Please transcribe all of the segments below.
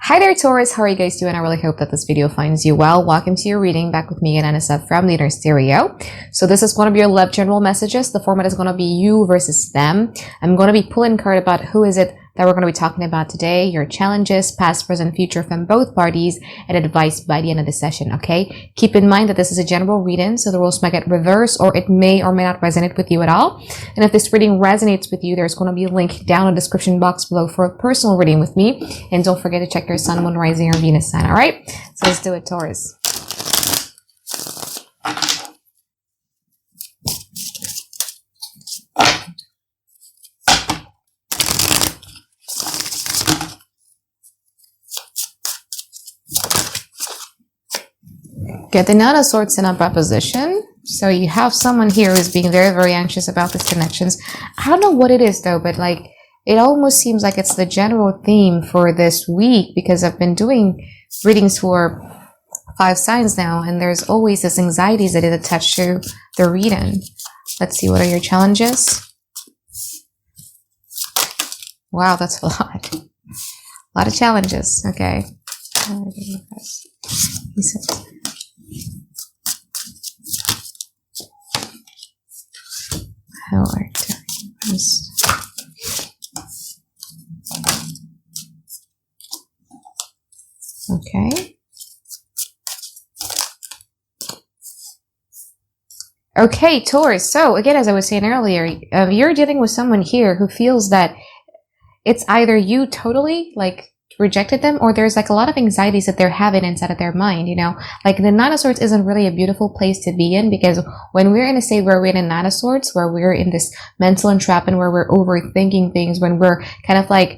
Hi there, Taurus. How are you guys doing? I really hope that this video finds you well. Welcome to your reading, back with me and Anisa from Leader Stereo. So this is one of your love general messages. The format is going to be you versus them. I'm going to be pulling card about who is it that we're going to be talking about today, your challenges, past, present, future from both parties, and advice by the end of the session, okay? Keep in mind that this is a general reading, so the rules might get reversed or it may or may not resonate with you at all. And if this reading resonates with you, there's going to be a link down in the description box below for a personal reading with me. And don't forget to check your sun, moon, rising, or Venus sign, all right? So let's do it, Taurus. Get the Nine of Swords in a proposition. So you have someone here who's being very, very anxious about these connections. I don't know what it is though, but like it almost seems like it's the general theme for this week, because I've been doing readings for 5 signs now, and there's always this anxieties that is attached to the reading. Let's see, what are your challenges? Wow, that's a lot. A lot of challenges. Okay. How are times? Okay. Okay, Taurus. So again, as I was saying earlier, you're dealing with someone here who feels that it's either you totally like rejected them, or there's like a lot of anxieties that they're having inside of their mind, you know. Like the Nine of Swords isn't really a beautiful place to be in, because when we're in a state where we're in a Nine of Swords, where we're in this mental entrapment, where we're overthinking things, when we're kind of like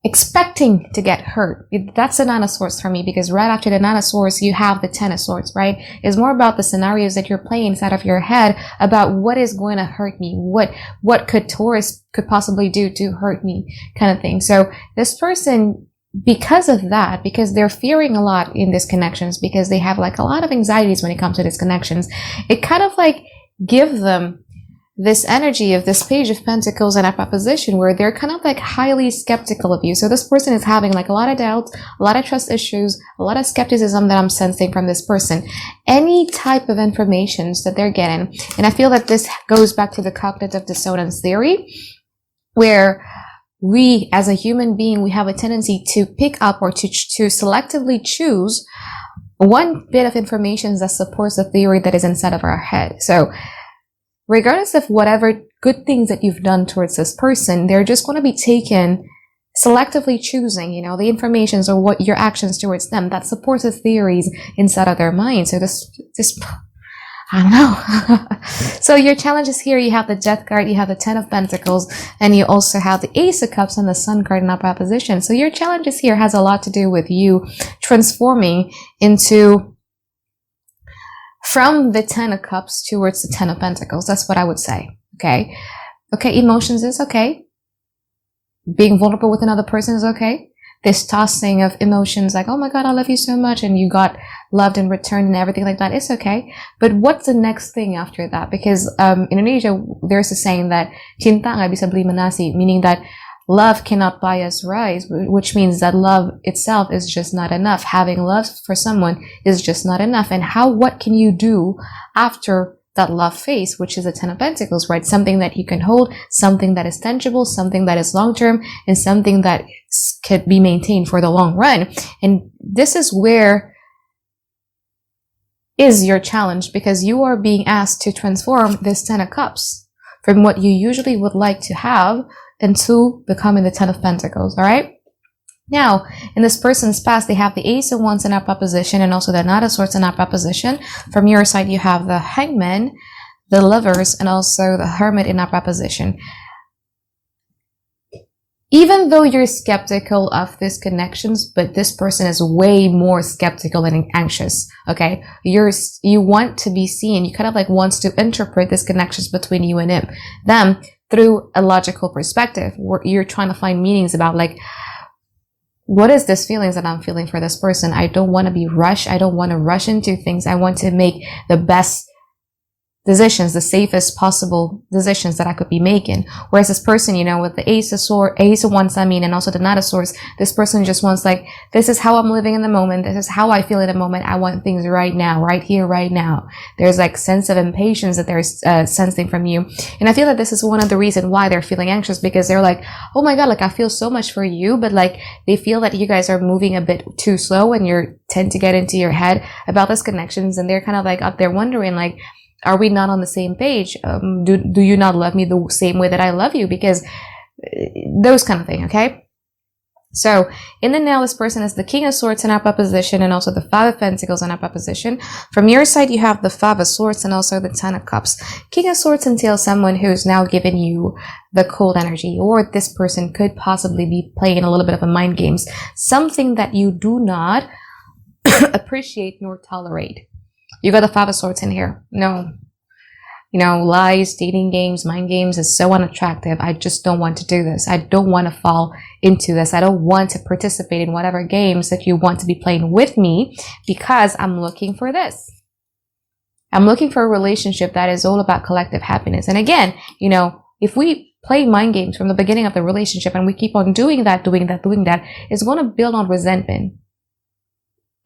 expecting to get hurt, that's the Nine of Swords for me, because right after the Nine of Swords you have the Ten of Swords, right? It's more about the scenarios that you're playing inside of your head about what is going to hurt me, what could Taurus could possibly do to hurt me, kind of thing. So this person, because of that, because they're fearing a lot in these connections, because they have like a lot of anxieties when it comes to these connections, it kind of like gives them this energy of this Page of Pentacles and a proposition where they're kind of like highly skeptical of you. So this person is having like a lot of doubts, a lot of trust issues, a lot of skepticism that I'm sensing from this person. Any type of informations that they're getting. And I feel that this goes back to the cognitive dissonance theory, where we as a human being, we have a tendency to pick up or to selectively choose one bit of information that supports the theory that is inside of our head. So regardless of whatever good things that you've done towards this person, they're just going to be taken, selectively choosing, you know, the informations or what your actions towards them that supports the theories inside of their mind. So this I don't know. So your challenges here, you have the Death card, you have the Ten of Pentacles, and you also have the Ace of Cups and the Sun card in opposition. So your challenges here has a lot to do with you transforming from the Ten of Cups towards the Ten of Pentacles. That's what I would say. Okay. Okay. Emotions is okay. Being vulnerable with another person is okay. This tossing of emotions like, oh my God, I love you so much, and you got loved in return and everything like that, is okay. But what's the next thing after that? Because in Indonesia, there's a saying that cinta nggak bisa beli nasi, meaning that love cannot buy us rice, which means that love itself is just not enough. Having love for someone is just not enough. And what can you do after that love phase, which is a Ten of Pentacles, right? Something that you can hold, something that is tangible, something that is long-term, and something that could be maintained for the long run. And this is where is your challenge, because you are being asked to transform this Ten of Cups from what you usually would like to have into becoming the Ten of Pentacles, all right? Now, in this person's past, they have the Ace of Wands in opposition and also the Knight of Swords in opposition. From your side, you have the Hangman, the Lovers, and also the Hermit in opposition. Even though you're skeptical of these connections, but this person is way more skeptical and anxious, okay? You want to be seen. You kind of like wants to interpret these connections between you and them through a logical perspective, where you're trying to find meanings about like, what is this feelings that I'm feeling for this person? I don't want to be rushed. I don't want to rush into things. I want to make the best decisions, the safest possible decisions that I could be making. Whereas this person, you know, with the Ace of Wands, and also the Knight of Swords, this person just wants like, this is how I'm living in the moment. This is how I feel in the moment. I want things right now, right here, right now. There's like sense of impatience that they're sensing from you. And I feel that this is one of the reasons why they're feeling anxious, because they're like, oh my God, like I feel so much for you, but like they feel that you guys are moving a bit too slow and you tend to get into your head about these connections. And they're kind of like up there wondering like, are we not on the same page? Do you not love me the same way that I love you? Because those kind of thing, okay? So in the now, this person is the King of Swords in upper position and also the Five of Pentacles in upper position. From your side, you have the Five of Swords and also the Ten of Cups. King of Swords entails someone who's now given you the cold energy, or this person could possibly be playing a little bit of a mind games, something that you do not appreciate nor tolerate. You got the Five of Swords in here. No, you know, lies, dating games, mind games is so unattractive. I just don't want to do this. I don't want to fall into this. I don't want to participate in whatever games that you want to be playing with me, because I'm looking for this. I'm looking for a relationship that is all about collective happiness. And again, you know, if we play mind games from the beginning of the relationship and we keep on doing that, it's going to build on resentment.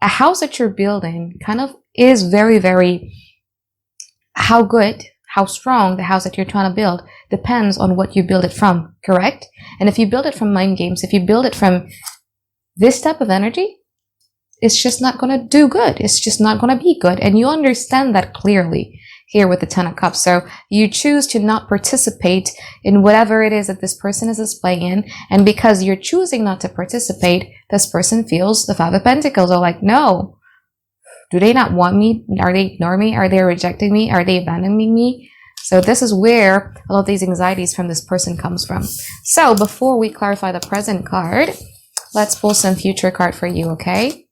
A house that you're building kind of is very, very, how good, how strong the house that you're trying to build depends on what you build it from, correct? And if you build it from mind games, if you build it from this type of energy, it's just not going to do good. It's just not going to be good. And you understand that clearly here with the Ten of Cups. So you choose to not participate in whatever it is that this person is displaying. And because you're choosing not to participate, this person feels the Five of Pentacles are like, no. Do they not want me? Are they ignoring me? Are they rejecting me? Are they abandoning me? So this is where a lot of these anxieties from this person comes from. So before we clarify the present card, let's pull some future card for you, okay?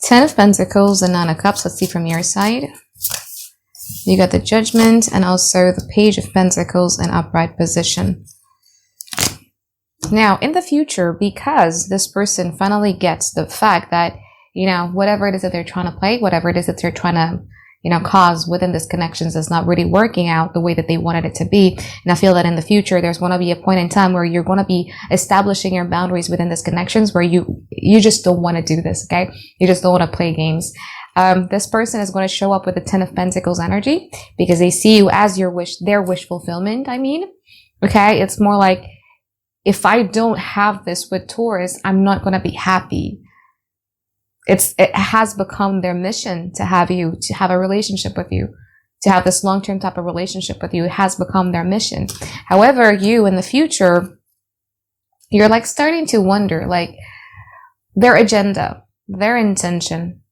Ten of Pentacles and Nine of Cups. Let's see from your side. You got the Judgment and also the Page of Pentacles in upright position. Now, in the future, because this person finally gets the fact that, you know, whatever it is that they're trying to play, whatever it is that they're trying to, you know, cause within this connections is not really working out the way that they wanted it to be. And I feel that in the future, there's going to be a point in time where you're going to be establishing your boundaries within this connections where you just don't want to do this, okay? You just don't want to play games. This person is going to show up with the Ten of Pentacles energy because they see you as their wish fulfillment, I mean. Okay? It's more like, if I don't have this with Taurus, I'm not going to be happy. It has become their mission to have you, to have a relationship with you, to have this long-term type of relationship with you. It has become their mission. However, you in the future, you're like starting to wonder, like, their agenda, their intention.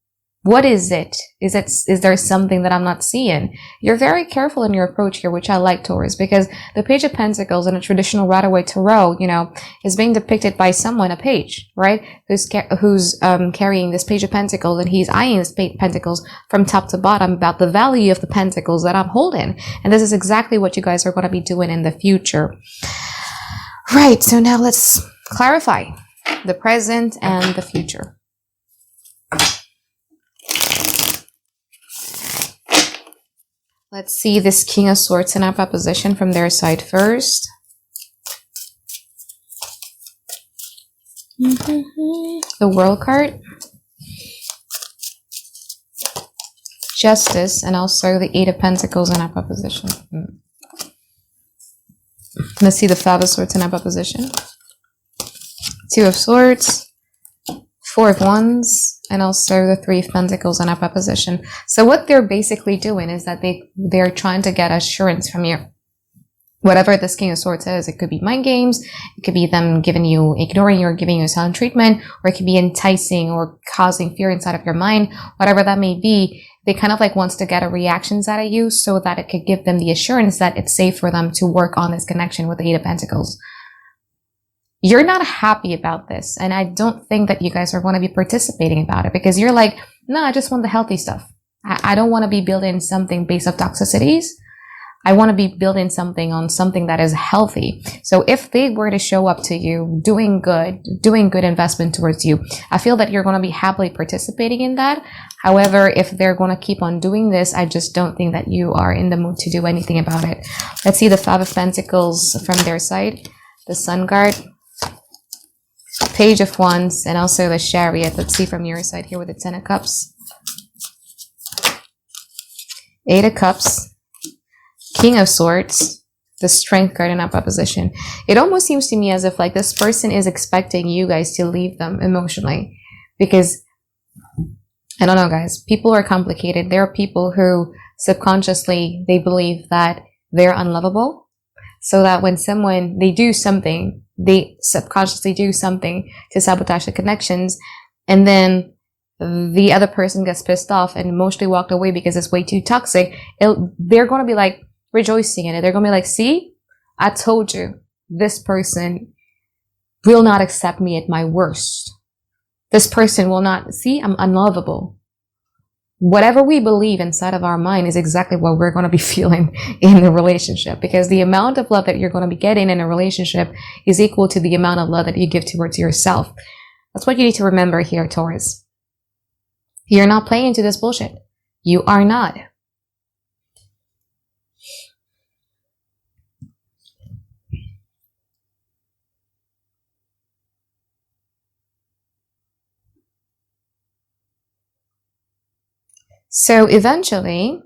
What is it? Is there something that I'm not seeing? You're very careful in your approach here, which I like, Taurus, because the Page of Pentacles in a traditional Rider-Waite Tarot, you know, is being depicted by someone, a page, right? Who's carrying this Page of Pentacles, and he's eyeing this Pentacles from top to bottom about the value of the Pentacles that I'm holding. And this is exactly what you guys are going to be doing in the future. Right, so now let's clarify the present and the future. Let's see this King of Swords in upright position from their side first. The World card. Justice and also the Eight of Pentacles in upright position. Let's see the Five of Swords in upright position. Two of Swords. Four of Wands. And also the Three of Pentacles in upright position. So what they're basically doing is that they're trying to get assurance from you. Whatever this King of Swords is, it could be mind games, it could be them ignoring you or giving you silent treatment, or it could be enticing or causing fear inside of your mind, whatever that may be. They kind of like wants to get a reactions out of you so that it could give them the assurance that it's safe for them to work on this connection with the Eight of Pentacles. You're not happy about this, and I don't think that you guys are going to be participating about it because you're like, no, I just want the healthy stuff. I don't want to be building something based off toxicities. I want to be building something on something that is healthy. So if they were to show up to you doing good investment towards you, I feel that you're going to be happily participating in that. However, if they're going to keep on doing this, I just don't think that you are in the mood to do anything about it. Let's see the Five of Pentacles from their side, the Sun Guard, Page of Wands, and also the Chariot. Let's see from your side here with the Ten of Cups, Eight of Cups, King of Swords, the Strength card in opposition. It almost seems to me as if like this person is expecting you guys to leave them emotionally, because I don't know, guys, people are complicated. There are people who subconsciously, they believe that they're unlovable, so that when they do something, they subconsciously do something to sabotage the connections, and then the other person gets pissed off and emotionally walked away because it's way too toxic. They're going to be like rejoicing in it. They're going to be like, see, I told you, this person will not accept me at my worst. This person will not, see, I'm unlovable. Whatever we believe inside of our mind is exactly what we're going to be feeling in the relationship, because the amount of love that you're going to be getting in a relationship is equal to the amount of love that you give towards yourself. That's what you need to remember here, Taurus. You're not playing into this bullshit. You are not. So eventually,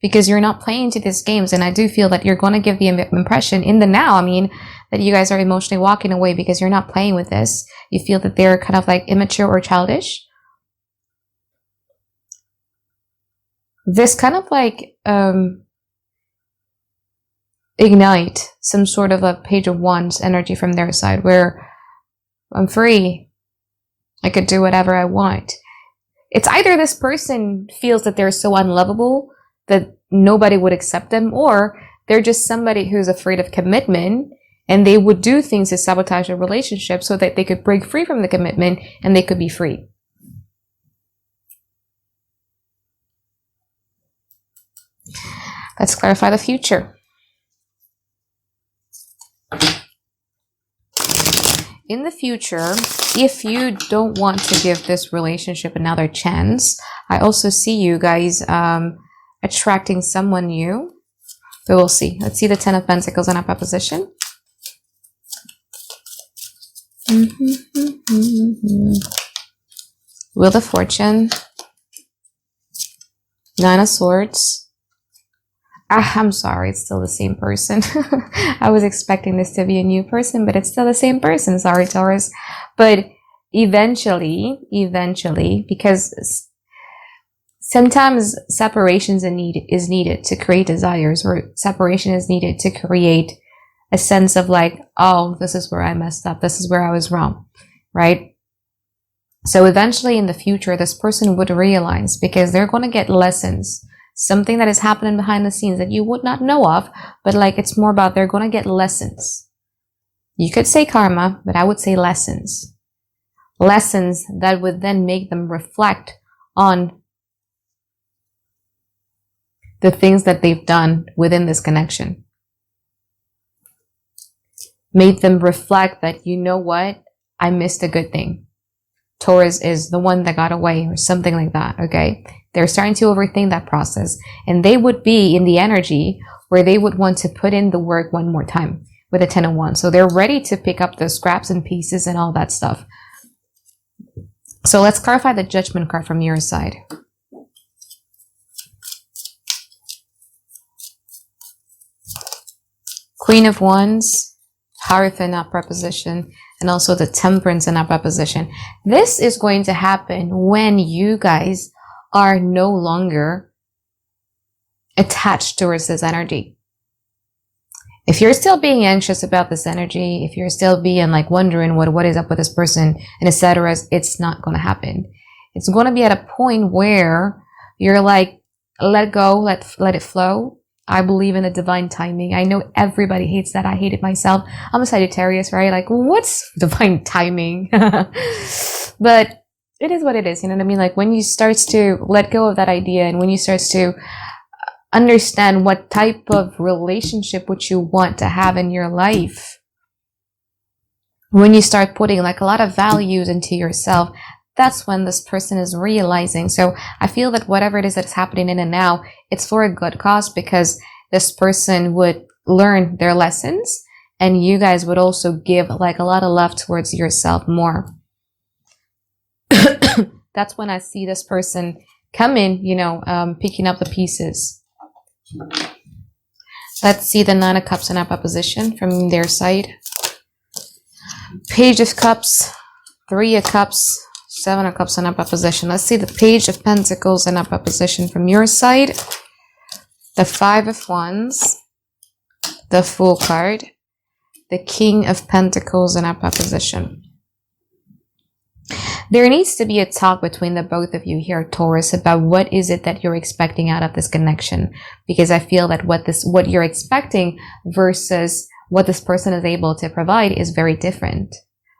because you're not playing into these games, and I do feel that you're going to give the impression in the now, I mean, that you guys are emotionally walking away because you're not playing with this. You feel that they're kind of like immature or childish. This kind of like ignite some sort of a Page of Wands energy from their side, where I'm free. I could do whatever I want. It's either this person feels that they're so unlovable that nobody would accept them, or they're just somebody who's afraid of commitment, and they would do things to sabotage a relationship so that they could break free from the commitment and they could be free. Let's clarify the future. In the future, if you don't want to give this relationship another chance, I also see you guys attracting someone new. But we'll see. Let's see the Ten of Pentacles in opposition. Wheel of Fortune. Nine of Swords. I'm sorry, it's still the same person. I was expecting this to be a new person, but it's still the same person. Sorry, Taurus. But eventually, because sometimes separation is needed to create desires, or separation is needed to create a sense of like, oh, this is where I messed up. This is where I was wrong, right? So eventually in the future, this person would realize, because they're going to get lessons, something that is happening behind the scenes that you would not know of, but like it's more about they're going to get lessons. You could say karma, but I would say lessons. Lessons that would then make them reflect on the things that they've done within this connection. Made them reflect that, you know what, I missed a good thing. Taurus is the one that got away, or something like that, okay? They're starting to overthink that process, and they would be in the energy where they would want to put in the work one more time with a 10 of Wands. So they're ready to pick up the scraps and pieces and all that stuff. So let's clarify the Judgment card from your side. Queen of Wands, Hierophant in opposition, and also the Temperance in opposition. This is going to happen when you guys are no longer attached towards this energy. If you're still being anxious about this energy, if you're still being like wondering what is up with this person and etc., it's not going to happen. It's going to be at a point where you're like, let go, let it flow. I believe in the divine timing. I know everybody hates that. I hate it myself. I'm a Sagittarius, right? Like, what's divine timing? But it is what it is. You know what I mean? Like when you start to let go of that idea, and when you start to understand what type of relationship would you want to have in your life, when you start putting like a lot of values into yourself, that's when this person is realizing. So I feel that whatever it is that's happening in and now, it's for a good cause, because this person would learn their lessons, and you guys would also give like a lot of love towards yourself more. That's when I see this person come in, you know, picking up the pieces. Let's see the Nine of Cups in opposition from their side. Page of Cups, Three of Cups, Seven of Cups in opposition. Let's see the Page of Pentacles in opposition from your side. The Five of Wands, the Fool card, the King of Pentacles in opposition. There needs to be a talk between the both of you here, Taurus, about what is it that you're expecting out of this connection. Because I feel that what you're expecting versus what this person is able to provide is very different.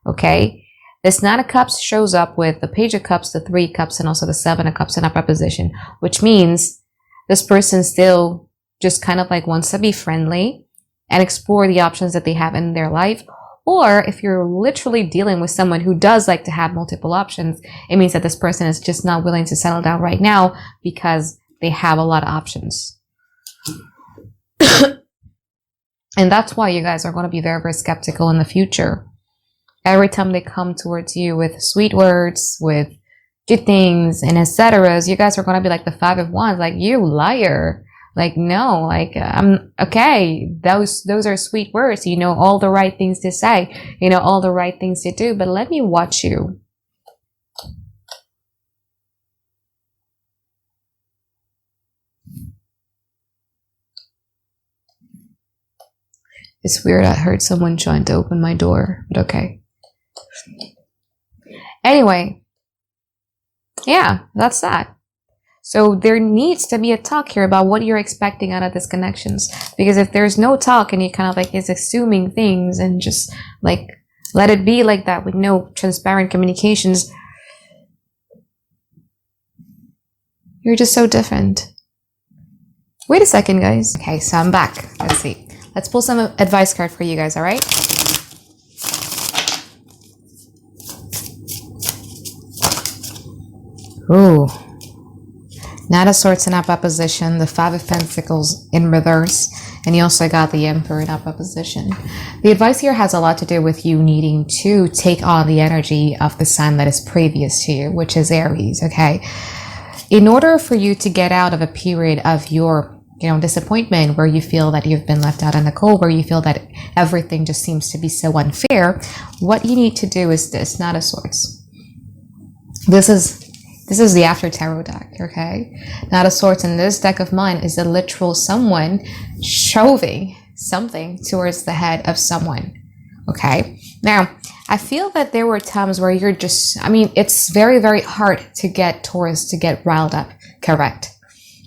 Okay? This Nine of Cups shows up with the Page of Cups, the Three of Cups, and also the Seven of Cups in opposition, which means this person still just kind of like wants to be friendly and explore the options that they have in their life. Or if you're literally dealing with someone who does like to have multiple options, it means that this person is just not willing to settle down right now because they have a lot of options. And that's why you guys are going to be very, very skeptical in the future. Every time they come towards you with sweet words, with good things and etc., you guys are going to be like the Five of Wands, like, you liar. Like, no, like, okay, those are sweet words. You know all the right things to say. You know all the right things to do. But let me watch you. It's weird. I heard someone trying to open my door. But okay. Anyway. Yeah, that's that. So there needs to be a talk here about what you're expecting out of these connections. Because if there's no talk and you kind of like is assuming things and just like let it be like that with no transparent communications, you're just so different. Wait a second, guys. Okay, so I'm back. Let's see. Let's pull some advice card for you guys, all right? Ooh. Knight of Swords in opposition, the Five of Pentacles in reverse, and you also got the Emperor in opposition. The advice here has a lot to do with you needing to take on the energy of the sign that is previous to you, which is Aries, okay? In order for you to get out of a period of your, disappointment, where you feel that you've been left out in the cold, where you feel that everything just seems to be so unfair, what you need to do is this, Knight of Swords. This is the After Tarot deck, okay? Knight of Swords in this deck of mine is a literal someone shoving something towards the head of someone, okay? Now, I feel that there were times where you're just, it's very, very hard to get Taurus to get riled up, correct?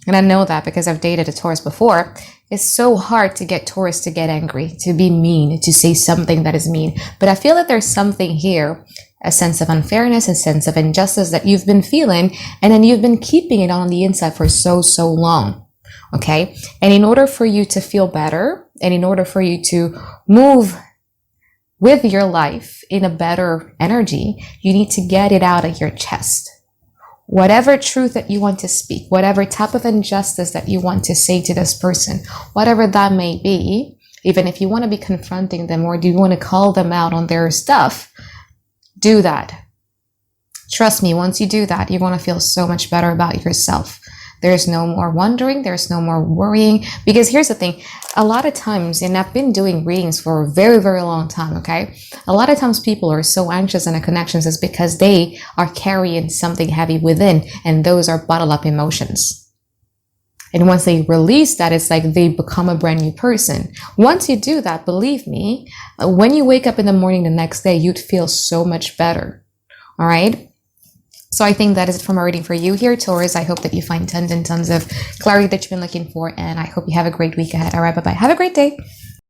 And I know that because I've dated a Taurus before. It's so hard to get Taurus to get angry, to be mean, to say something that is mean. But I feel that there's something here, a sense of unfairness, a sense of injustice that you've been feeling, and then you've been keeping it on the inside for so long, okay? And in order for you to feel better, and in order for you to move with your life in a better energy, you need to get it out of your chest. Whatever truth that you want to speak, whatever type of injustice that you want to say to this person, whatever that may be, even if you want to be confronting them or do you want to call them out on their stuff, do that. Trust me, once you do that, you're going to feel so much better about yourself. There's no more wondering. There's no more worrying. Because here's the thing. A lot of times, and I've been doing readings for a very, very long time, okay? A lot of times people are so anxious in a connections is because they are carrying something heavy within, and those are bottled up emotions. And once they release that, it's like they become a brand new person. Once you do that, believe me, when you wake up in the morning the next day, you'd feel so much better. All right? So I think that is it for my reading for you here, Taurus. I hope that you find tons and tons of clarity that you've been looking for, and I hope you have a great week ahead. All right, bye-bye. Have a great day.